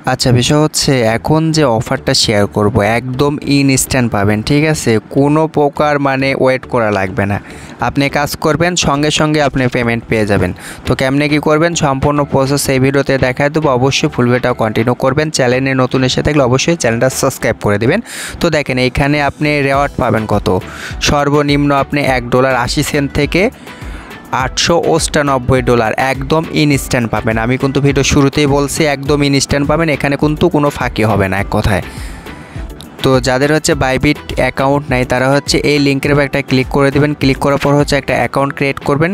আচ্ছা, বিষয় হচ্ছে এখন যে অফারটা শেয়ার করব একদম ইনস্ট্যান্ট পাবেন, ঠিক আছে? কোনো প্রকার মানে ওয়েট করা লাগবে না। আপনি কাজ করবেন, সঙ্গে সঙ্গে আপনি পেমেন্ট পেয়ে যাবেন। তো কেমনে কী করবেন সম্পূর্ণ প্রসেস এই ভিডিওতে দেখায় দেবো। অবশ্যই ফুল ভিডিওটা কন্টিনিউ করবেন। চ্যানেলে নতুন এসে থাকলে অবশ্যই চ্যানেলটা সাবস্ক্রাইব করে দেবেন। তো দেখেন এইখানে আপনি রেওয়ার্ড পাবেন কত, সর্বনিম্ন আপনি $1.80 থেকে $898 একদম ইনস্ট্যান্ট পাবেন। আমি কিন্তু ভিডিও শুরুতেই বলছি একদম ইনস্ট্যান্ট পাবেন, এখানে কিন্তু কোনো ফাঁকি হবে না এক কথায়। তো যাদের হচ্ছে বাইবিট অ্যাকাউন্ট নাই তারা হচ্ছে এই লিঙ্কের উপর একটা ক্লিক করে দেবেন। ক্লিক করার পর হচ্ছে একটা অ্যাকাউন্ট ক্রিয়েট করবেন,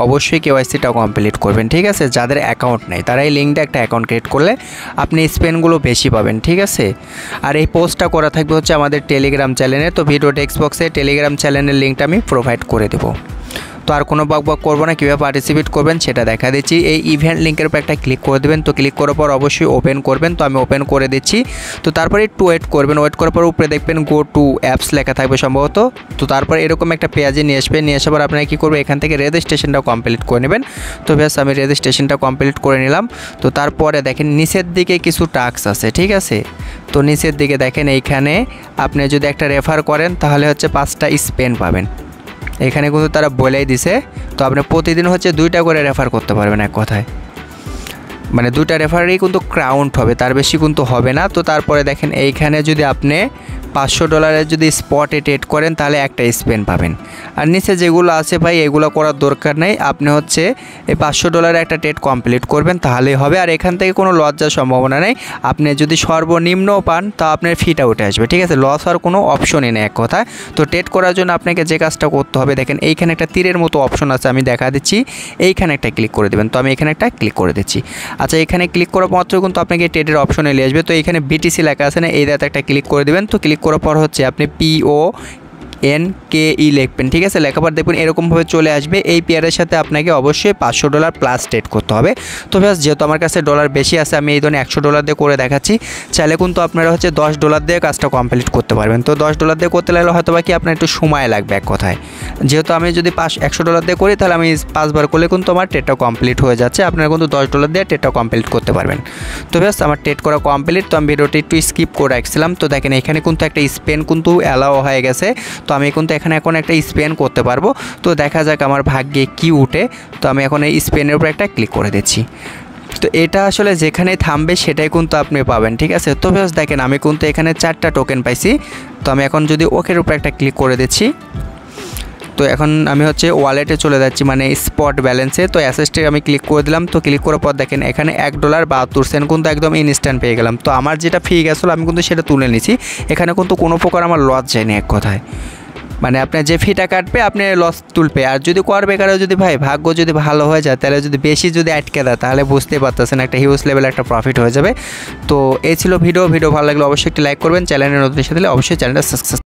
অবশ্যই কেওয়াইসিটাও কমপ্লিট করবেন, ঠিক আছে? যাদের অ্যাকাউন্ট নেই তারা এই লিঙ্কটা একটা অ্যাকাউন্ট ক্রিয়েট করলে আপনি স্পেনগুলো বেশি পাবেন, ঠিক আছে? আর এই পোস্টটা করা থাকবে হচ্ছে আমাদের টেলিগ্রাম চ্যানেলে। তো ভিডিও টেক্সট বক্সে টেলিগ্রাম চ্যানেলের লিঙ্কটা আমি প্রোভাইড করে দেবো। তো আর কোনো বকবক করবো না, কীভাবে পার্টিসিপেট করবেন সেটা দেখা দিচ্ছি। এই ইভেন্ট লিঙ্কের উপর একটা ক্লিক করে দেবেন। তো ক্লিক করার পর অবশ্যই ওপেন করবেন। তো আমি ওপেন করে দিচ্ছি। তো তারপরে একটু ওয়েট করবেন। ওয়েট করার পর উপরে দেখবেন গো টু অ্যাপস লেখা থাকবে সম্ভবত। তো তারপর এরকম একটা পেজে নিয়ে আসবেন। নিয়ে আসার পর আপনারা কী করবেন, এখান থেকে রেজিস্ট্রেশনটা কমপ্লিট করে নেবেন। তো ব্যাস আমি রেজিস্ট্রেশনটা কমপ্লিট করে নিলাম। তো তারপরে দেখেন নিচের দিকে কিছু টাস্ক আছে, ঠিক আছে? তো নিচের দিকে দেখেন এইখানে আপনি যদি একটা রেফার করেন তাহলে হচ্ছে 5টা স্পেন পাবেন। এখানে কিন্তু তারা বলেই দিছে। তো আপনি প্রতিদিন হচ্ছে 2টা করে রেফার করতে পারবেন এক কথায়, মানে 2টা রেফারেই কিন্তু কাউন্ট হবে, তার বেশি কিন্তু হবে না। তো তারপরে দেখেন এইখানে যদি আপনি $500 যদি স্পটে ট্রেড করেন তাহলে একটা স্পেন পাবেন। আর নিচে যেগুলো আছে ভাই এগুলো করার দরকার নেই, আপনি হচ্ছে এই $500 একটা ট্রেড কমপ্লিট করবেন তাহলেই হবে। আর এখান থেকে কোনো লস যাওয়ার সম্ভাবনা নেই। আপনি যদি সর্বনিম্ন পান তা আপনার ফিটা উঠে আসবে, ঠিক আছে? লস হওয়ার কোনো অপশনই নেই এক কথায়। তো ট্রেড করার জন্য আপনাকে যে কাজটা করতে হবে, দেখেন এইখানে একটা তীরের মতো অপশন আছে, আমি দেখা দিচ্ছি। এইখানে একটা ক্লিক করে দেবেন। তো আমি এখানে একটা ক্লিক করে দিচ্ছি। আচ্ছা, এখানে ক্লিক করার মাত্র কিন্তু আপনাকে ট্রেডের অপশনে নিয়ে আসবে। তো এখানে বিটিসি লেখা আছে না, এই দাঁতে একটা ক্লিক করে দেবেন। তো ক্লিক করার পর হচ্ছে আপনি PONKE লিখবেন, ঠিক আছে? লেখার পর দেখবেন এরকমভাবে চলে আসবে। এই পেয়ারের সাথে আপনাকে অবশ্যই $500 প্লাস ট্রেড করতে হবে। তো ব্যাস, যেহেতু আমার কাছে ডলার বেশি আছে আমি এই ধরনের $100 দিয়ে করে দেখাচ্ছি। চাইলে কিন্তু আপনারা হচ্ছে $10 দিয়ে কাজটা কমপ্লিট করতে পারবেন। তো $10 দিয়ে করতে লাগলে হয়তো বা কি আপনার একটু সময় লাগবে এক কথায়। যেহেতু আমি যদি $100 দিয়ে করি তাহলে আমি 5 বার করলে কিন্তু আমার ট্রেডটা কমপ্লিট হয়ে যাচ্ছে। আপনারা কিন্তু $10 দিয়ে ট্রেডটা কমপ্লিট করতে পারবেন। তো ব্যাস, আমার ট্রেড করা কমপ্লিট। তো আমি ভিডিওটি একটু স্কিপ করে রাখছিলাম। তো দেখেন এখানে কিন্তু একটা স্পেন কিন্তু অ্যালাও হয়ে গেছে। তো আমি কিন্তু এখানে এখন একটা স্পেন করতে পারবো। তো দেখা যাক আমার ভাগ্যে কি উঠে। তো আমি এখন এই স্পেনের উপর একটা ক্লিক করে দিচ্ছি। তো এটা আসলে যেখানে থামবে সেটাই কিন্তু আপনি পাবেন, ঠিক আছে? তো বেশ দেখেন আমি কিন্তু এখানে 4টা টোকেন পাইছি। তো আমি এখন যদি ওকের উপর একটা ক্লিক করে দিচ্ছি, তো এখন আমি হচ্ছে ওয়ালেটে চলে যাচ্ছি, মানে স্পট ব্যালেন্সে। তো অ্যাসেস্টে আমি ক্লিক করে দিলাম। তো ক্লিক করার পর দেখেন এখানে $1.72 কিন্তু একদম ইনস্ট্যান্ট পেয়ে গেলাম। তো আমার যেটা ফি গেছিলো আমি কিন্তু সেটা তুলে নিছি। এখানে কিন্তু কোনো প্রকার আমার লস যায়নি এক কথায়, মানে আপনার যে ফিটা কাটবে আপনি লস তুলবে। আর যদি করবে কারো যদি ভাই ভাগ্য যদি ভালো হয়ে যায় তাহলে যদি বেশি যদি আটকে দেয় তাহলে বুঝতেই পারতেছেন একটা হিউজ লেভেল একটা প্রফিট হয়ে যাবে। তো এই ছিল ভিডিও ভালো লাগলে অবশ্যই একটি লাইক করবেন। চ্যানেলে নতুন এসে দিলে অবশ্যই চ্যানেলটা সাবস্ক্রাইব